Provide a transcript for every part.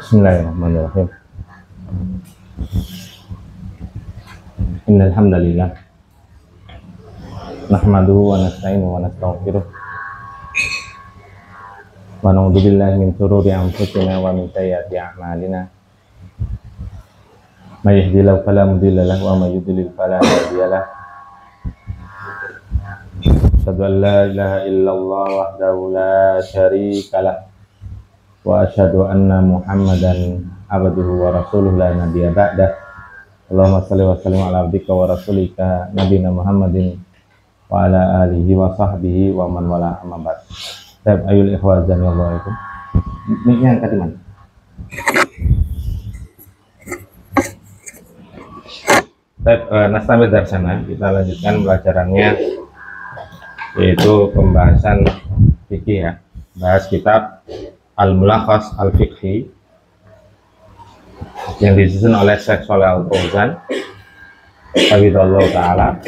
Bismillahirrahmanirrahim. Innal hamdalillah nahmaduhu wa nasta'inuhu wa nastaghfiruh wa na'udzu billahi min shururi anfusina wa min sayyiati a'malina. May yahdihillahu fala mudilla lahu wa may yudlil fala hadiya lahu. Asyhadu an la ilaha illallah wahdahu la syarika lahu wa asyhadu anna Muhammadan abduhu wa rasuluhu la nabiyya ba'dah. Allahumma shalli wa sallim ala abdika wa rasulika nabiyina Muhammadin wa ala alihi wa sahbihi wa man wala amma ba'd. Ayul ikhwah jami'allahu. Miknya angkat di mana? Nastamid dari sana kita lanjutkan pelajarannya, yaitu pembahasan fikih ya. Bahas kitab Al-Mulakhas Al-Fiqhi yang disusun oleh Syekh Shalih Al-Fauzan hafizahullah ta'ala.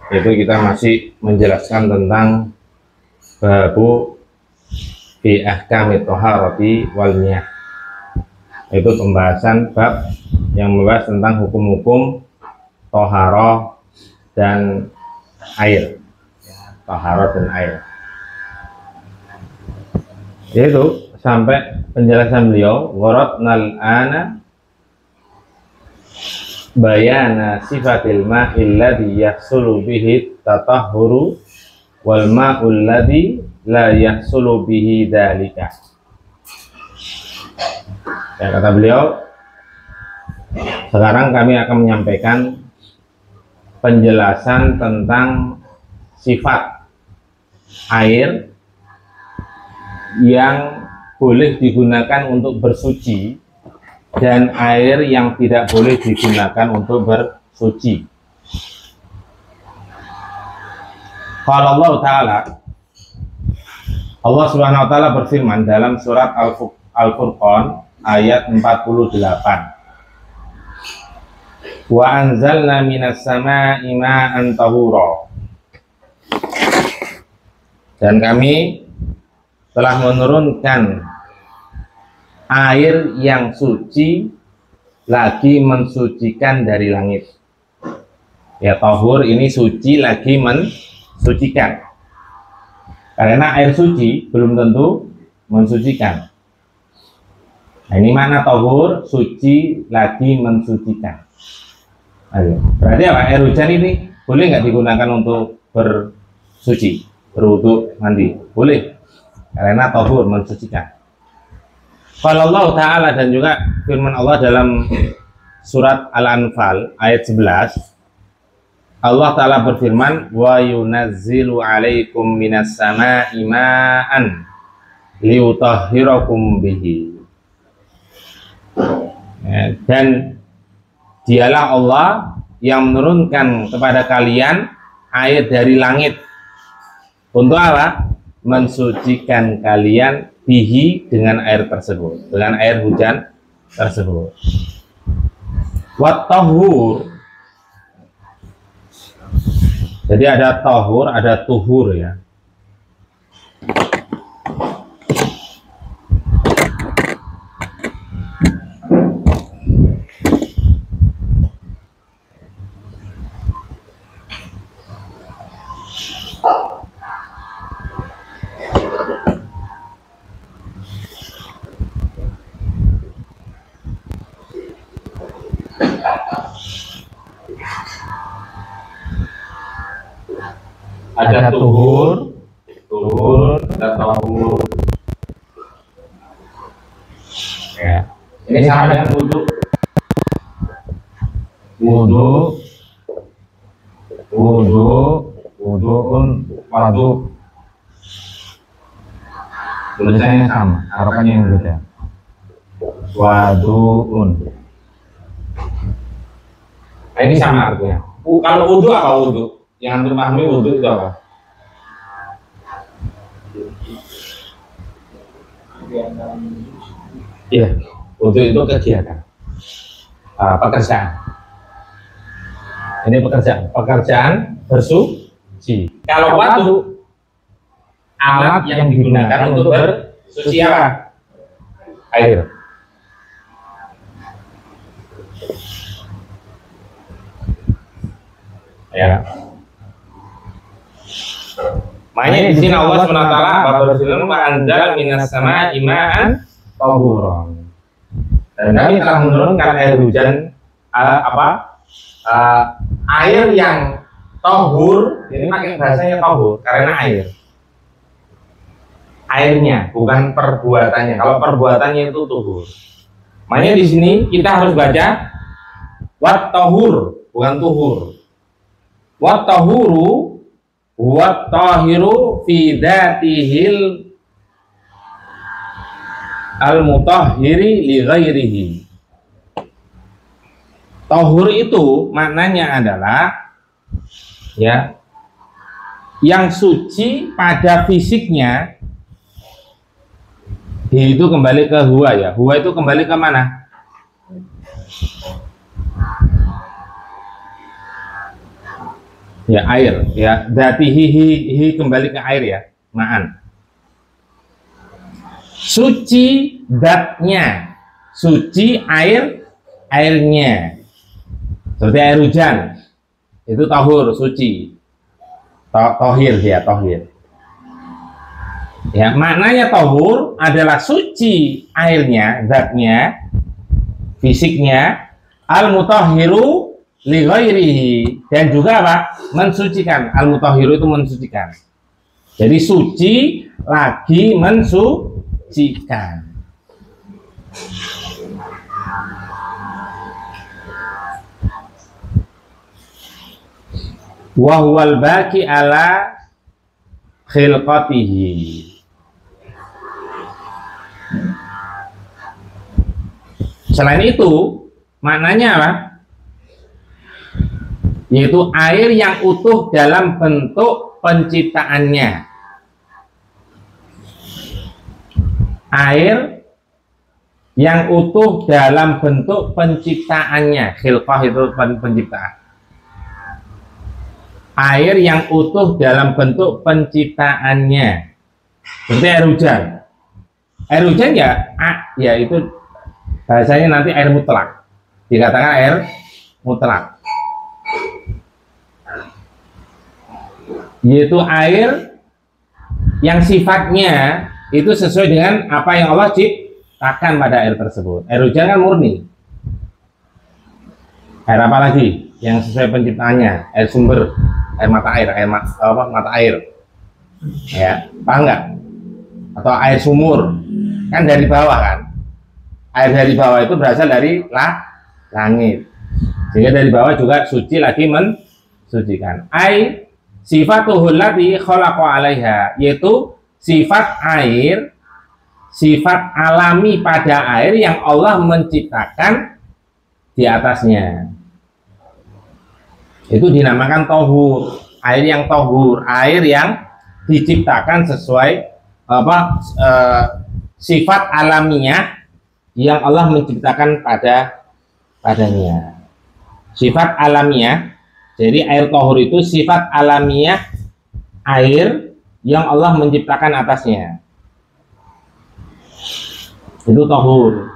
Itu kita masih menjelaskan tentang babu fi ahkamit thaharati wal miyah. Itu pembahasan bab yang membahas tentang hukum-hukum thaharah dan air. Thaharah dan air. Yaitu sampai penjelasan beliau, waradnal ana bayana sifatil ma'il ladzi yahsulu bihi tatahhuru wal ma'ul ladzi la yahsulu bihi dzalika. Ya, kata beliau, sekarang kami akan menyampaikan penjelasan tentang sifat air yang boleh digunakan untuk bersuci dan air yang tidak boleh digunakan untuk bersuci. Qala Allah Ta'ala, Allah Subhanahu wa Ta'ala berfirman dalam surat Al-Furqan ayat 48. Wa anzalna minas sama'i ma'an tahura. Dan kami telah menurunkan air yang suci lagi mensucikan dari langit. Ya, tahur ini suci lagi mensucikan. Karena air suci belum tentu mensucikan. Nah, ini mana tahur, suci lagi mensucikan. Ayo. Berarti apa? Air hujan ini boleh nggak digunakan untuk bersuci, berwudu, mandi? Boleh. Karena tahur mensucikan. Qala Allah Ta'ala, dan juga firman Allah dalam surat Al-Anfal ayat 11. Allah Ta'ala berfirman, wa yunazzilu alaikum minas sama'i ma'an liutahhirakum bihi. Dan dialah Allah yang menurunkan kepada kalian air dari langit. Untuk apa? Mensucikan kalian bihi, dengan air tersebut, dengan air hujan tersebut. Wat tahur, jadi ada tahur, ada tuhur ya. Ada tuhur, ada tahur. Ya. Ini sama dengan wudu. Wudu'un, wadu. Tulisannya sama, harokannya yang beda. Wadu'un. Nah, ini sama artinya. Kalau wudu apa wudu? Yang antum pahami wudu itu apa? Iya, wudu itu kegiatan, pekerjaan. Ini pekerjaan bersuci. Kalau wadu, alat yang digunakan untuk bersuci apa? air. Ya. Makanya di sini Allah SWT berfirman wa anzal minas sama'i ma'an tahuran. Dan kami telah menurunkan air hujan air yang tahur. Ini pakai bahasanya tahur karena airnya bukan perbuatannya. Kalau perbuatannya itu tuhur. Makanya di sini kita harus baca wat tahur bukan tuhur. Wat tahuru wat tahiru fi dzatihil al mutahhiri li ghairihi. Tahur itu maknanya adalah ya yang suci pada fisiknya. Itu kembali ke huwa ya. Huwa itu kembali ke mana? Ya air ya. Dati hi kembali ke air ya. Ma'an. Suci datnya, suci airnya. Seperti air hujan. Itu tahur, suci. Tohir ya, tohir. Ya, maknanya tahur adalah suci airnya, zatnya, fisiknya, al-mutahhiru li ghairihi, dan juga apa? Mensucikan. Al-mutahhiru itu mensucikan. Jadi suci lagi mensucikan. Wa huwal baqi ala khilqatihi. Selain itu, maknanya apa? Yaitu air yang utuh dalam bentuk penciptaannya. Air yang utuh dalam bentuk penciptaannya. Khilqah itu penciptaan. Air yang utuh dalam bentuk penciptaannya. Seperti air hujan. Air hujan ya itu bahasanya nanti air mutlak. Dikatakan air mutlak. Yaitu air yang sifatnya itu sesuai dengan apa yang Allah ciptakan pada air tersebut. Air hujan kan murni. Air apa lagi yang sesuai penciptaannya? Air sumber, air mata air, mata air. Ya, paham nggak? Atau air sumur, kan dari bawah kan? Air dari bawah itu berasal dari langit. Sehingga dari bawah juga suci lagi mensucikan. Air sifatuhul lati khalaqa 'alaiha, yaitu sifat air, sifat alami pada air yang Allah menciptakan di atasnya. Itu dinamakan tahur. Air yang tahur, air yang diciptakan sesuai sifat alamiah yang Allah menciptakan padanya. Sifat alamiah. Jadi air tahur itu sifat alamiah air yang Allah menciptakan atasnya. Itu tahur.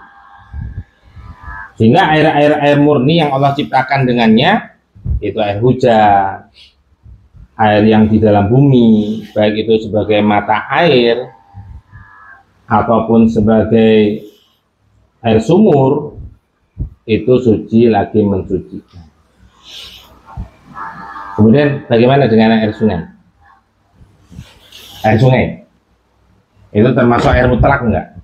Sehingga air murni yang Allah ciptakan dengannya itu air hujan, air yang di dalam bumi, baik itu sebagai mata air ataupun sebagai air sumur, itu suci lagi mensucikan. Kemudian bagaimana dengan air sungai? Air sungai itu termasuk air mutlak enggak?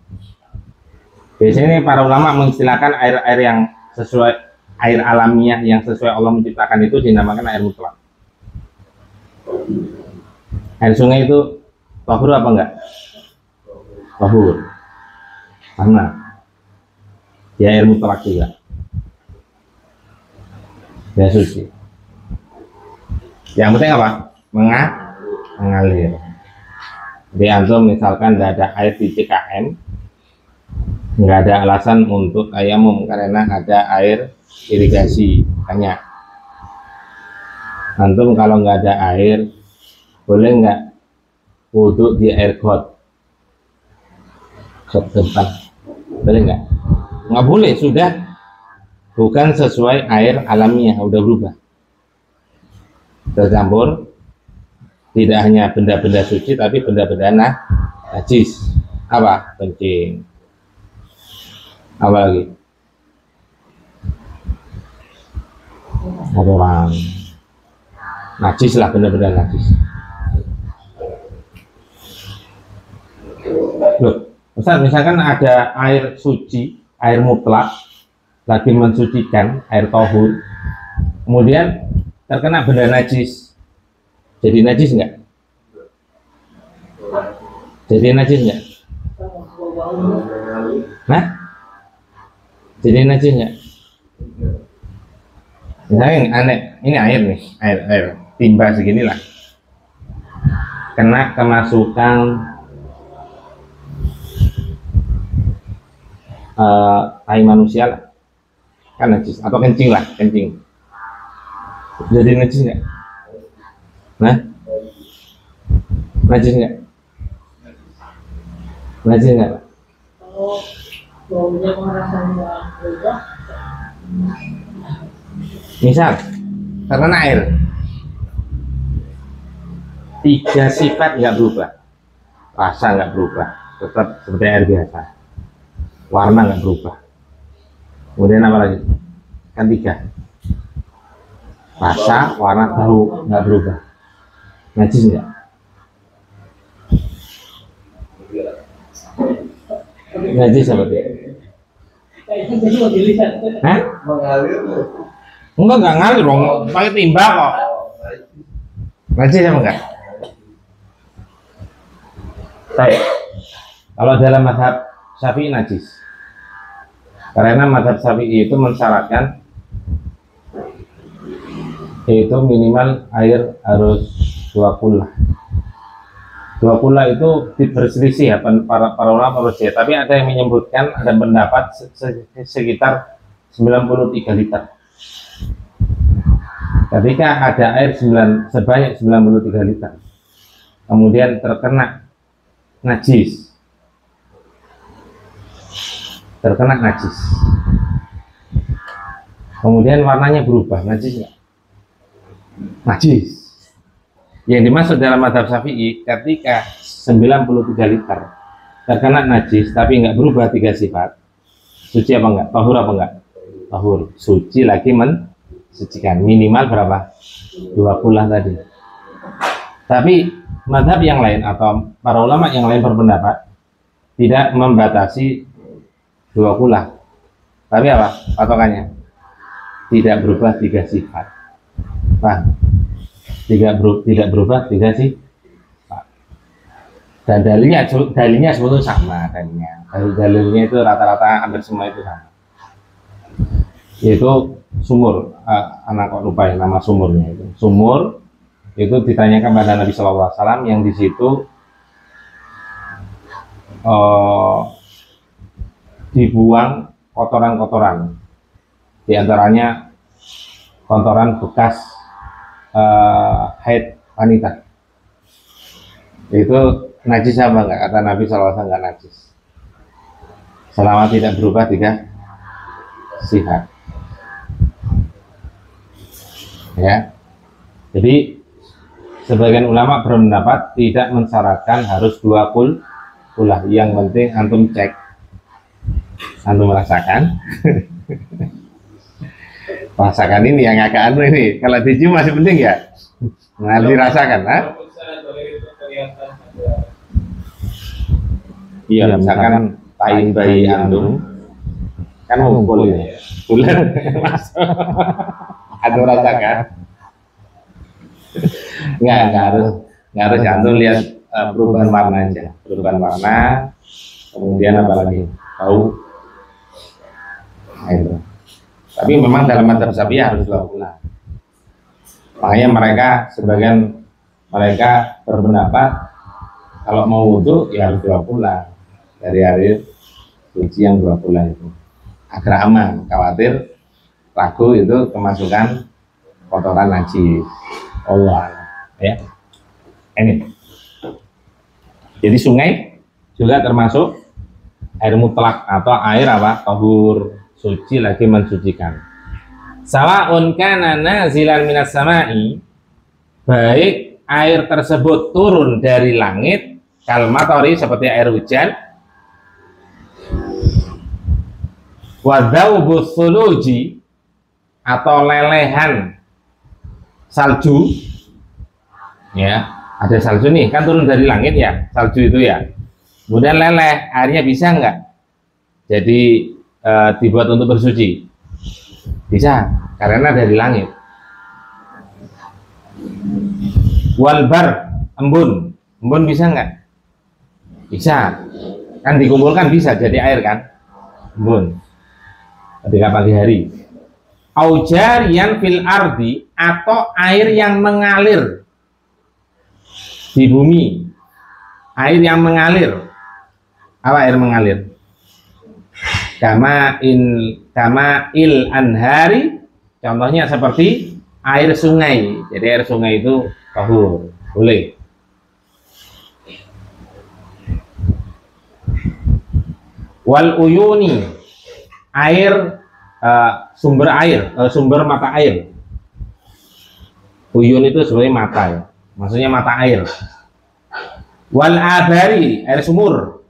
Biasanya para ulama mengistilahkan air yang sesuai air alamiah yang sesuai Allah menciptakan itu dinamakan air mutlak. Air sungai itu tahur apa enggak? Tahur. Sama. Ya air mutlak juga. Ya suci. Yang penting apa? Mengalir. Jadi antum misalkan tidak ada air di CKM, nggak ada alasan untuk tayamum karena ada air irigasi. Tanya, antum kalau nggak ada air, boleh nggak wudhu di air got? Got depan. Boleh nggak? Nggak boleh, sudah bukan sesuai air alamiah, udah berubah. Tercampur, tidak hanya benda-benda suci, tapi benda-benda najis. Apa? Kencing. Apa lagi? Kotoran. Najis lah, benda-benda najis. Loh, Ustaz, misalkan ada air suci, air mutlak, lagi mensucikan, air tohur, kemudian terkena benda najis, jadi najis nggak? Jadi najis nggak? Nah, jadi najis nggak? Misalnya aneh, ini air nih, air timba seginilah, kena kemasukan tai manusia lah, kan najis, atau kencing lah, kencing, jadi najis nggak? Nah, najis nggak? Najis nggak? Misal terkena air, 3 sifat nggak berubah, rasa nggak berubah, tetap seperti air biasa, warna nggak berubah, kemudian apa lagi? Kan 3, rasa, warna, bau nggak berubah, najis nggak? Najis apa dia? Hah? Enggak ngalir dong, pakai timba kok. Najis apa enggak? Saya, kalau dalam mazhab Syafi'i najis, karena mazhab Syafi'i itu mensyaratkan yaitu minimal air harus 2 kula. 2 kula itu berselisih ya para ulama manusia, tapi ada yang menyebutkan, ada pendapat sekitar 93 liter. Ketika ada air sebanyak 93 liter, kemudian terkena najis, kemudian warnanya berubah, najis nggak? Najis. Yang dimaksud dalam mazhab Syafi'i, ketika 93 liter terkena najis tapi nggak berubah 3 sifat, suci apa enggak? Tahur apa enggak? Tahur. Suci lagi mensucikan. Minimal berapa? 2 kula tadi. Tapi mazhab yang lain atau para ulama yang lain berpendapat tidak membatasi 2 kula. Tapi apa patokannya? Tidak berubah 3 sifat. Paham? Tidak berubah 3 sifat. Dan dalilnya sebetulnya sama dalilnya itu rata-rata hampir semua itu sama, yaitu sumur. Anak kok lupa ya nama sumurnya. Itu sumur itu ditanyakan pada Nabi Shallallahu Alaihi Wasallam, yang di situ dibuang kotoran-kotoran, diantaranya kotoran bekas haid wanita. Itu najis apa enggak? Kata Nabi SAW enggak najis selama tidak berubah 3 sifat. Ya, jadi sebagian ulama berpendapat tidak mensyaratkan harus 2 kula. Yang penting antum cek, antum merasakan. Rasakan ini yang agak anu ini. Kalau dicium masih penting ya, nggak dirasakan, iya, misalkan tai bayi antum kan ngumpul ini, bulan masuk, antum rasakan. Nggak harus antum lihat perubahan warna aja, perubahan warna, kemudian apa lagi, bau, itu. Tapi memang dalam mazhab Syafi'i harus 2 kula. Makanya sebagian mereka berpendapat kalau mau wudhu ya harus 2 kula dari air suci yang 2 kula itu, agar aman, khawatir ragu itu kemasukan kotoran najis. Allah ya. Ini jadi sungai juga termasuk air mutlak atau air apa? Tahur, suci lagi mensucikan. Sawaun kana nazilan minas sama'i, baik air tersebut turun dari langit, kalmatori seperti air hujan, wadzaubus suluji atau lelehan salju, ya ada salju nih kan turun dari langit ya, salju itu ya, kemudian leleh, airnya bisa nggak jadi dibuat untuk bersuci? Bisa, karena dari langit. Walbar, embun bisa nggak? Bisa, kan dikumpulkan bisa jadi air kan, embun ketika pagi hari. Aujarian fil ardi, atau air yang mengalir di bumi, air yang mengalir. Apa air mengalir? Kama il anhari, contohnya seperti air sungai. Jadi air sungai itu tahur, boleh. Wal uyuni, air sumber air, sumber mata air. Uyun itu sebenarnya mata ya, maksudnya mata air. Wal abari, air sumur.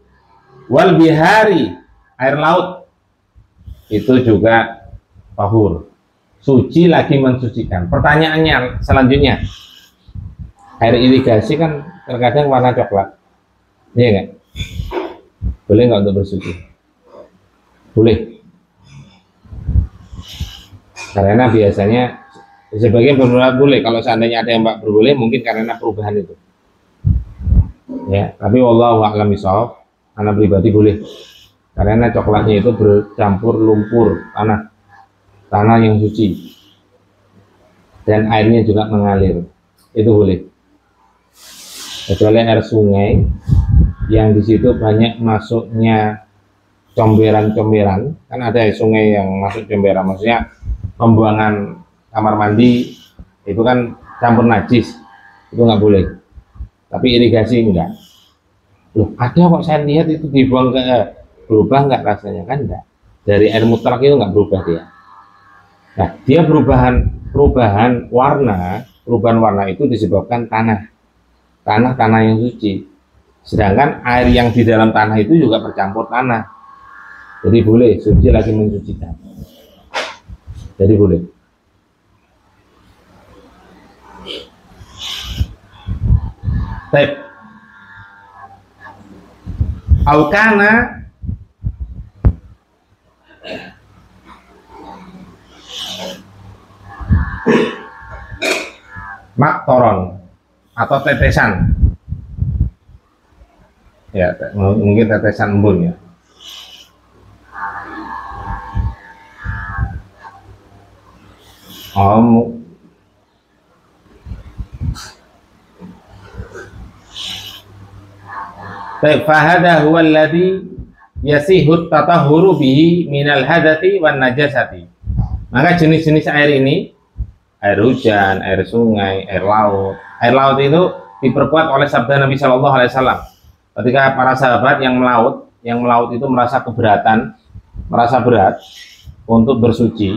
Wal bihari, air laut, itu juga tahur, suci lagi mensucikan. Pertanyaannya selanjutnya, air irigasi kan terkadang warna coklat, iya nggak? Boleh nggak untuk bersuci? Boleh. Karena biasanya sebagian beberapa boleh, kalau seandainya ada yang berboleh mungkin karena perubahan itu ya, tapi wallahu a'lam bishawab, anak pribadi boleh karena coklatnya itu bercampur lumpur tanah yang suci dan airnya juga mengalir, itu boleh. Kecuali air sungai yang di situ banyak masuknya comberan-comberan, kan ada sungai yang masuk comberan, maksudnya pembuangan kamar mandi itu kan campur najis, itu nggak boleh. Tapi irigasi enggak. Loh, ada kok saya lihat itu dibuang ke berubah nggak rasanya, kan enggak. Dari air mutlak itu nggak berubah dia. Nah, dia perubahan warna itu disebabkan tanah yang suci. Sedangkan air yang di dalam tanah itu juga bercampur tanah. Jadi boleh, suci lagi mensucikan. Jadi boleh. Baik. Aukana maktoron atau tetesan. Ya, mungkin tetesan embun ya. Fahada huwa alladhi yasihut tatahuru bihi minal hadati wan najasati. Maka jenis-jenis air ini, air hujan, air sungai, air laut. Air laut itu diperkuat oleh sabda Nabi Shallallahu Alaihi Wasallam. Ketika para sahabat yang melaut itu merasa berat untuk bersuci,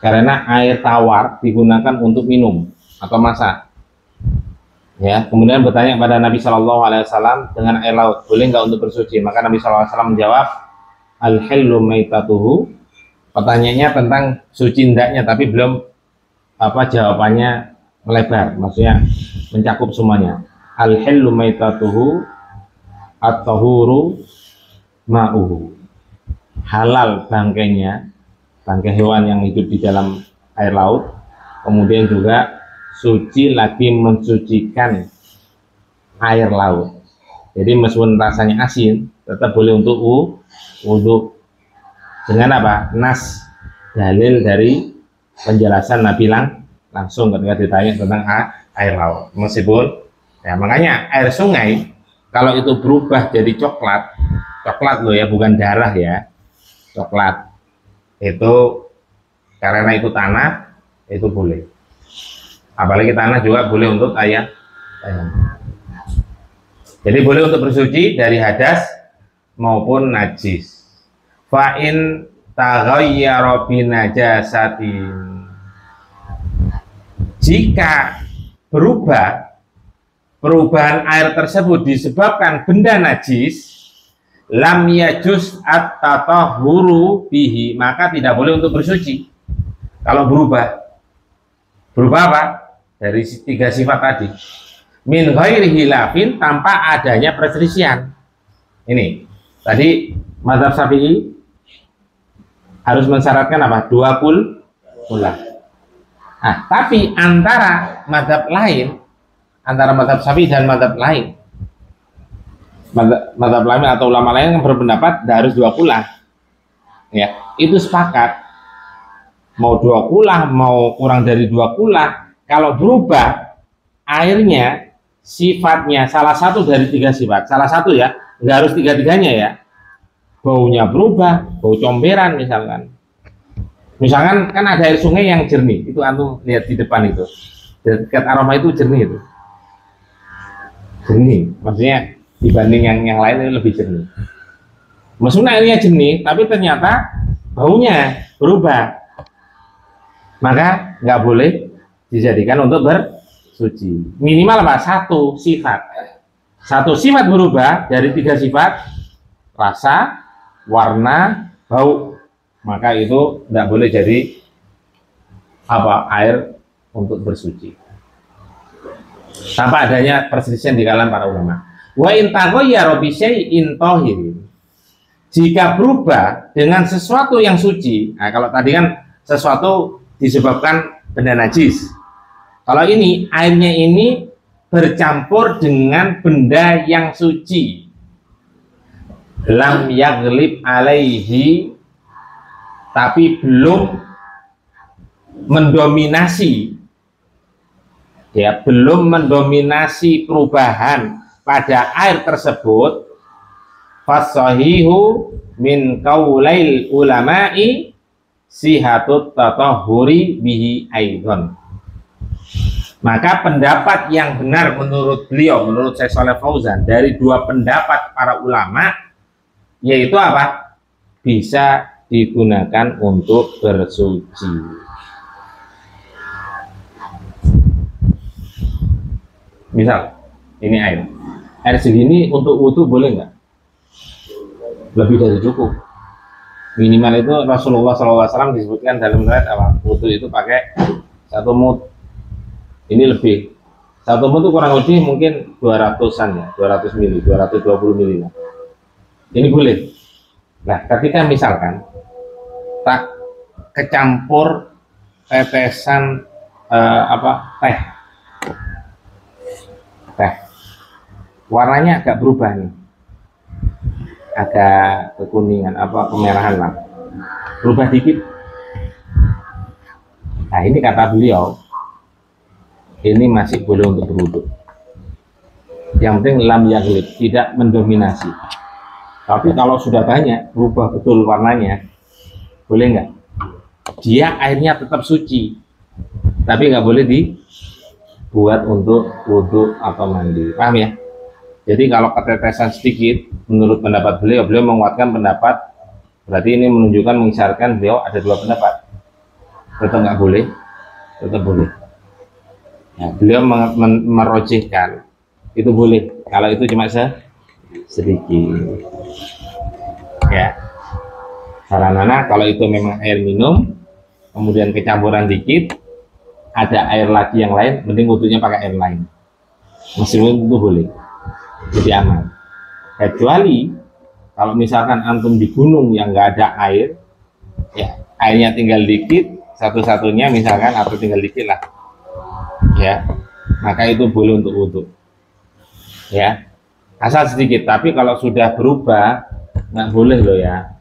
karena air tawar digunakan untuk minum atau masak. Ya, kemudian bertanya pada Nabi Shallallahu Alaihi Wasallam dengan air laut boleh nggak untuk bersuci? Maka Nabi Shallallahu Alaihi Wasallam menjawab, al-hillu maitatuhu. Pertanyaannya tentang suci ndaknya, tapi belum jawabannya melebar, maksudnya mencakup semuanya. Al-hillu maitatuhu at-tahuru ma'uhu. Halal bangkainya, bangkai hewan yang hidup di dalam air laut, kemudian juga suci lagi mensucikan air laut. Jadi meskipun rasanya asin, tetap boleh untuk wudhu. Dengan apa? Nas, dalil dari penjelasan Nabi langsung ketika ditanya tentang air laut. Meskipun ya, makanya air sungai kalau itu berubah jadi coklat loh ya, bukan darah ya, coklat itu karena itu tanah, itu boleh. Apalagi tanah juga boleh untuk ayam. Jadi boleh untuk bersuci dari hadas maupun najis. Fa in taghayyara bi najasatin, jika perubahan air tersebut disebabkan benda najis, lam yajuz at-tatahhuru bihi, maka tidak boleh untuk bersuci. Kalau berubah apa? Dari 3 sifat tadi. Min ghairi hilafin, tanpa adanya perselisihan. Ini tadi mazhab Syafi'i harus mensyaratkan apa? 2 kula. Nah, tapi antara mazhab lain, antara mazhab Syafi'i dan mazhab lain, mazhab lain atau ulama lain yang berpendapat tidak harus 2 kula. Ya, itu sepakat. Mau 2 kula, mau kurang dari 2 kula, kalau berubah airnya, sifatnya salah satu dari 3 sifat, salah satu ya, nggak harus 3-3-nya ya. Baunya berubah, bau comberan misalkan. Misalkan kan ada air sungai yang jernih, itu antum lihat di depan itu, dekat aroma itu jernih itu. Jernih, maksudnya dibanding yang lain itu lebih jernih. Maksudnya airnya jernih, tapi ternyata baunya berubah, maka nggak boleh dijadikan untuk bersuci. Minimal apa? Satu sifat berubah dari 3 sifat, rasa, warna, bau, maka itu tidak boleh jadi apa? Air untuk bersuci tanpa adanya perselisihan di kalangan para ulama. Wa in taghayyara bi syai'in tahirin, jika berubah dengan sesuatu yang suci. Nah, kalau tadi kan sesuatu disebabkan benda najis, kalau ini airnya ini bercampur dengan benda yang suci, lam yaghlib alaihi, tapi belum mendominasi, ya, belum mendominasi perubahan pada air tersebut, fasahihu min qaulail ulama'i sihatut tatahhuri bihi aidon. Maka pendapat yang benar menurut beliau, menurut Syekh Shalih Fauzan, dari 2 pendapat para ulama, yaitu apa? Bisa digunakan untuk bersuci. Misal ini air segini untuk wudu boleh nggak? Lebih dari cukup. Minimal itu Rasulullah SAW disebutkan dalam riwayat apa? Wudu itu pakai 1 mud. Ini lebih. 1 mud itu kurang lebih mungkin 200-an ya, 200 mili, 220 mili. Ini boleh. Nah, ketika misalkan tak kecampur tetesan teh, warnanya agak berubah nih, agak kekuningan, kemerahan lah, berubah dikit. Nah, ini kata beliau, ini masih boleh untuk berwudu. Yang penting lam yaghlib, tidak mendominasi. Tapi kalau sudah banyak, berubah betul warnanya, boleh nggak? Dia airnya tetap suci, tapi nggak boleh dibuat untuk wudu atau mandi. Paham ya? Jadi kalau ketetesan sedikit, menurut pendapat beliau menguatkan pendapat, berarti ini menunjukkan, mengisyaratkan beliau ada 2 pendapat. Tetap nggak boleh, tetap boleh. Nah, beliau merojihkan itu boleh kalau itu cuma sedikit. Ya, saranana kalau itu memang air minum, kemudian kecampuran dikit, ada air lagi yang lain, mending wudunya pakai air lain. Meskipun itu boleh, jadi aman. Kecuali kalau misalkan antum di gunung yang nggak ada air, ya airnya tinggal dikit, satu-satunya misalkan, atau tinggal dikit lah, ya, maka itu boleh untuk wudu. Ya, asal sedikit. Tapi kalau sudah berubah, nggak boleh loh ya.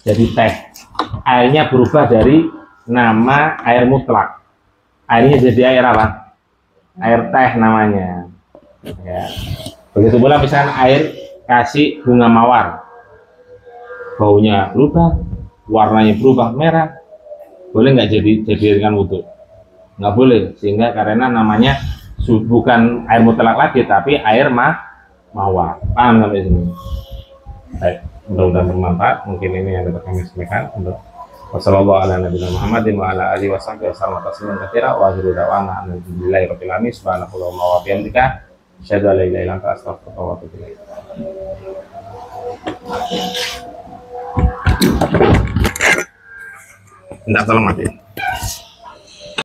Jadi teh, airnya berubah dari nama air mutlak, airnya jadi air apa? Air teh namanya. Ya. Begitu pula misalnya air kasih bunga mawar, baunya berubah, warnanya berubah merah, boleh nggak dijadikan wudu? Nggak boleh, sehingga karena namanya bukan air mutlak lagi, tapi air mawar. Paham sampai sini? Baik, mudah-mudahan bermanfaat. Mungkin ini yang dapat kami sampaikan. Untuk wassalamualaikum warahmatullahi wabarakatuh. Tidak, tolong mati.